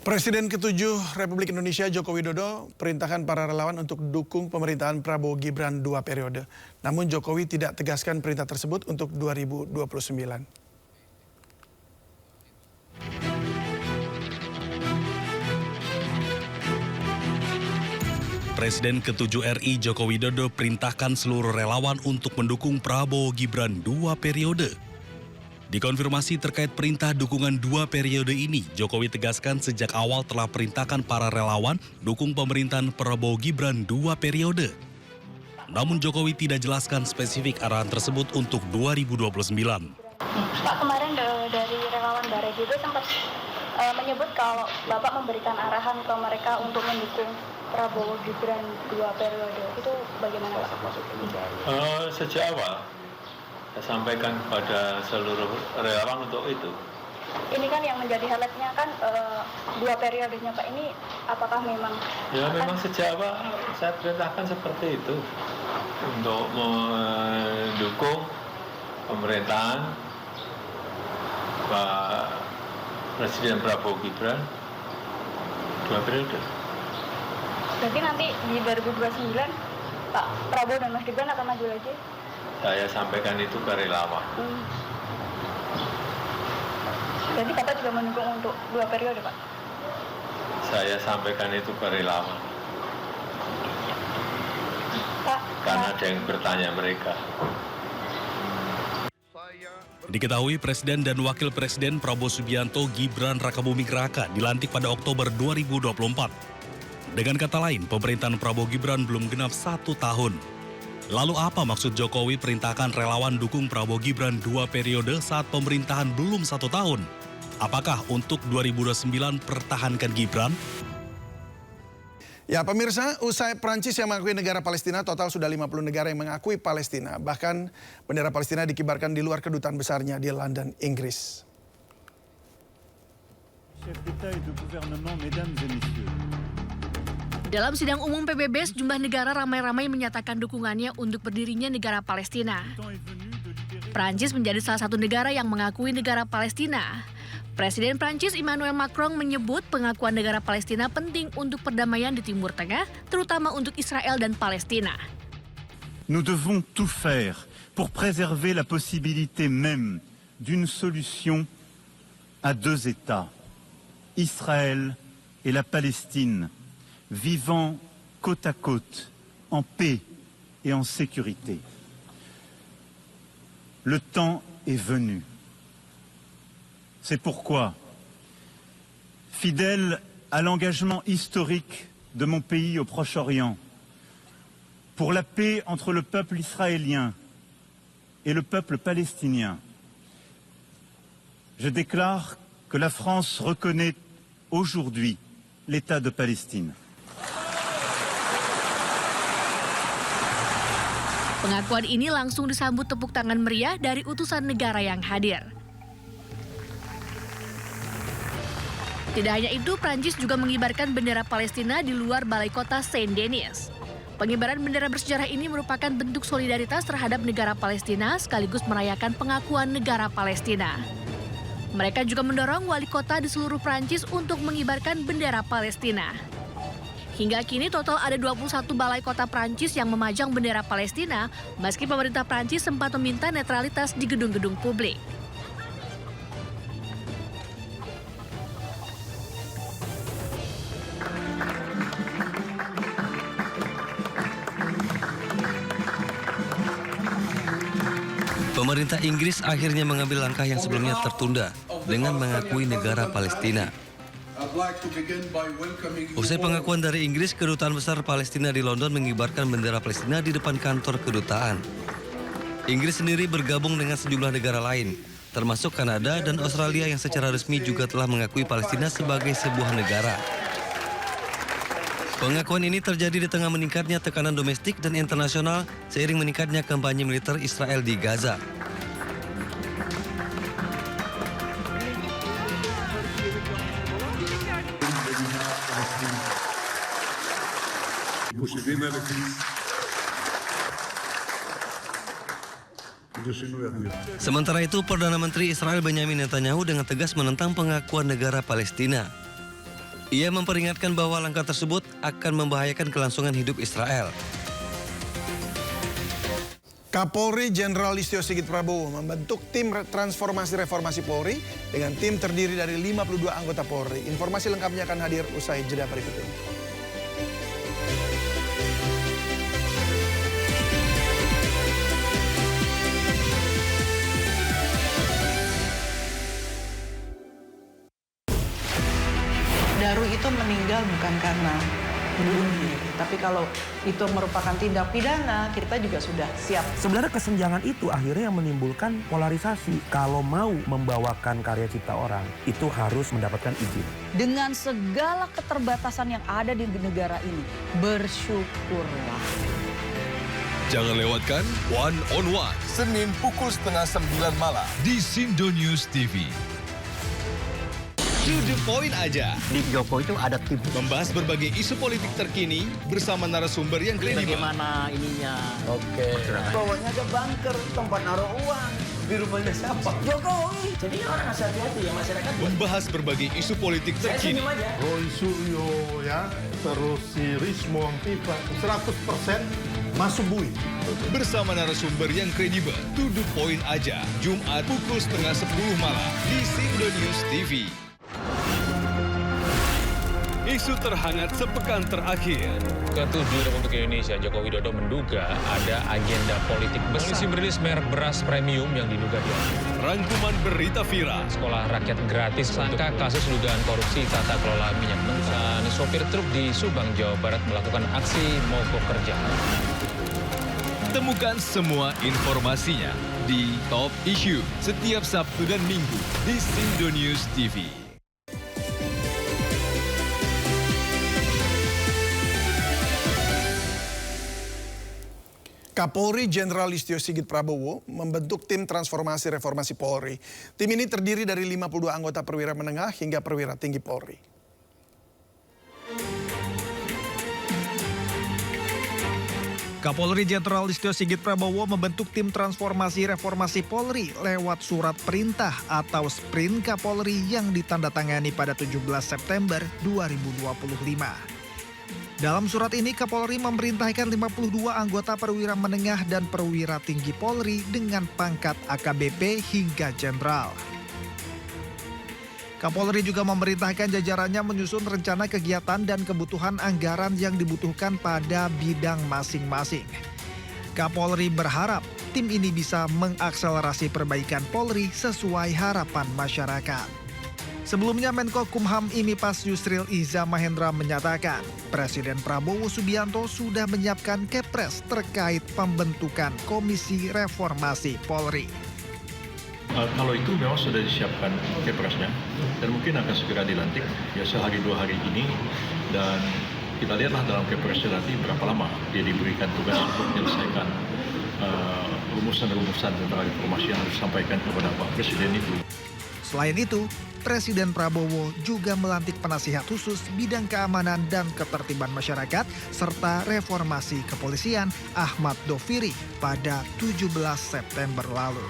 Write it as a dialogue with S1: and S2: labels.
S1: Presiden ke-7 Republik Indonesia Joko Widodo perintahkan para relawan untuk dukung pemerintahan Prabowo Gibran 2 periode. Namun Jokowi tidak tegaskan perintah tersebut untuk 2029.
S2: Presiden ke-7 RI Joko Widodo perintahkan seluruh relawan untuk mendukung Prabowo Gibran 2 periode. Dikonfirmasi terkait perintah dukungan 2 periode ini, Jokowi tegaskan sejak awal telah perintahkan para relawan dukung pemerintahan Prabowo Gibran 2 periode. Namun Jokowi tidak jelaskan spesifik arahan tersebut untuk 2029.
S3: Pak, kemarin dari relawan Barek itu sempat menyebut kalau Bapak memberikan arahan ke mereka untuk mendukung Prabowo Gibran 2 periode. Itu bagaimana Pak?
S4: Sejak awal saya sampaikan kepada seluruh relawan untuk itu.
S3: Ini kan yang menjadi highlight-nya kan 2 periodenya Pak, ini apakah memang?
S4: Ya memang sejak awal saya perintahkan seperti itu untuk mendukung pemerintahan Pak Presiden Prabowo Gibran 2 periode.
S3: Berarti nanti di 2029 Pak Prabowo dan Mas Gibran akan maju lagi?
S4: Saya sampaikan itu ke relawan.
S3: Jadi Bapak juga mendukung untuk 2 periode Pak?
S4: Saya sampaikan itu ke relawan.
S3: Pak,
S4: Karena ada yang bertanya mereka.
S2: Diketahui Presiden dan Wakil Presiden Prabowo Subianto Gibran Rakabuming Raka dilantik pada Oktober 2024. Dengan kata lain, pemerintahan Prabowo Gibran belum genap 1 tahun. Lalu apa maksud Jokowi perintahkan relawan dukung Prabowo Gibran 2 periode saat pemerintahan belum 1 tahun? Apakah untuk 2029 pertahankan Gibran?
S1: Ya pemirsa, usai Prancis yang mengakui negara Palestina, total sudah 50 negara yang mengakui Palestina. Bahkan bendera Palestina dikibarkan di luar kedutaan besarnya di London, Inggris.
S5: Chef d'État et de gouvernement, mesdames et messieurs.
S6: Dalam sidang umum PBB, sejumlah negara ramai-ramai menyatakan dukungannya untuk berdirinya negara Palestina. Prancis menjadi salah satu negara yang mengakui negara Palestina. Presiden Prancis Emmanuel Macron menyebut pengakuan negara Palestina penting untuk perdamaian di Timur Tengah, terutama untuk Israel dan Palestina.
S5: Nous devons tout faire pour préserver la possibilité même d'une solution à 2 États, Israël et la Palestine, vivant côte à côte, en paix et en sécurité. Le temps est venu. C'est pourquoi, fidèle à l'engagement historique de mon pays au Proche-Orient, pour la paix entre le peuple israélien et le peuple palestinien, je déclare que la France reconnaît aujourd'hui l'État de Palestine.
S6: Pengakuan ini langsung disambut tepuk tangan meriah dari utusan negara yang hadir. Tidak hanya itu, Prancis juga mengibarkan bendera Palestina di luar balai kota Saint-Denis. Pengibaran bendera bersejarah ini merupakan bentuk solidaritas terhadap negara Palestina sekaligus merayakan pengakuan negara Palestina. Mereka juga mendorong wali kota di seluruh Prancis untuk mengibarkan bendera Palestina. Hingga kini total ada 21 balai kota Prancis yang memajang bendera Palestina, meski pemerintah Prancis sempat meminta netralitas di gedung-gedung publik.
S7: Pemerintah Inggris akhirnya mengambil langkah yang sebelumnya tertunda dengan mengakui negara Palestina. Usai pengakuan dari Inggris, Kedutaan Besar Palestina di London mengibarkan bendera Palestina di depan kantor kedutaan. Inggris sendiri bergabung dengan sejumlah negara lain, termasuk Kanada dan Australia yang secara resmi juga telah mengakui Palestina sebagai sebuah negara. Pengakuan ini terjadi di tengah meningkatnya tekanan domestik dan internasional seiring meningkatnya kampanye militer Israel di Gaza. Sementara itu, Perdana Menteri Israel Benyamin Netanyahu dengan tegas menentang pengakuan negara Palestina. Ia memperingatkan bahwa langkah tersebut akan membahayakan kelangsungan hidup Israel.
S1: Kapolri Jenderal Listio Sigit Prabowo membentuk tim transformasi reformasi Polri dengan tim terdiri dari 52 anggota Polri. Informasi lengkapnya akan hadir usai jeda berikut ini.
S8: Daru itu meninggal bukan karena bunuh diri, tapi kalau itu merupakan tindak pidana, kita juga sudah siap.
S9: Sebenarnya kesenjangan itu akhirnya yang menimbulkan polarisasi. Kalau mau membawakan karya cipta orang, itu harus mendapatkan izin.
S10: Dengan segala keterbatasan yang ada di negara ini, bersyukurlah.
S2: Jangan lewatkan One on One
S11: Senin pukul 8:30 malam
S2: di Sindo News TV. To the point aja.
S9: Di Joko itu ada tim.
S2: Membahas berbagai isu politik terkini bersama narasumber yang kredibel.
S9: Bagaimana ininya?
S11: Oke.
S8: Bawahnya ada bunker, tempat naruh uang. Di rumahnya siapa? Jokowi.
S9: Jadi orang harus hati-hati ya masyarakat.
S2: Membahas berbagai isu politik terkini.
S11: Roy Suryo ya, terus si Rismo Pipa 100% masuk bui.
S2: Bersama narasumber yang kredibel. To the point aja. Jumat pukul 9:30 malam di Sindo News TV. Isu terhangat sepekan terakhir.
S12: Ketujuh Republik Indonesia, Joko Widodo menduga ada agenda politik besar. Polisi merilis merek beras premium yang diduga diambil.
S2: Rangkuman berita viral.
S12: Sekolah rakyat gratis sangka kasus dugaan korupsi tata kelola minyak mentah. Sopir truk di Subang, Jawa Barat melakukan aksi mogok kerja.
S2: Temukan semua informasinya di Top Issue setiap Sabtu dan Minggu di Sindo News TV.
S1: Kapolri Jenderal Listio Sigit Prabowo membentuk tim transformasi reformasi Polri. Tim ini terdiri dari 52 anggota perwira menengah hingga perwira tinggi Polri.
S13: Kapolri Jenderal Listio Sigit Prabowo membentuk tim transformasi reformasi Polri lewat surat perintah atau Sprint Kapolri yang ditandatangani pada 17 September 2025. Dalam surat ini, Kapolri memerintahkan 52 anggota perwira menengah dan perwira tinggi Polri dengan pangkat AKBP hingga Jenderal. Kapolri juga memerintahkan jajarannya menyusun rencana kegiatan dan kebutuhan anggaran yang dibutuhkan pada bidang masing-masing. Kapolri berharap tim ini bisa mengakselerasi perbaikan Polri sesuai harapan masyarakat. Sebelumnya Menko Kumham IMIPAS Yusril Iza Mahendra menyatakan Presiden Prabowo Subianto sudah menyiapkan Kepres terkait pembentukan Komisi Reformasi Polri.
S14: Kalau itu memang sudah disiapkan Kepresnya dan mungkin akan segera dilantik ya sehari dua hari ini, dan kita lihatlah dalam Kepresnya nanti berapa lama dia diberikan tugas untuk menyelesaikan rumusan-rumusan tentang informasi yang harus disampaikan kepada Pak Presiden itu.
S13: Selain itu, Presiden Prabowo juga melantik penasihat khusus bidang keamanan dan ketertiban masyarakat serta reformasi kepolisian Ahmad Doviri pada 17 September lalu.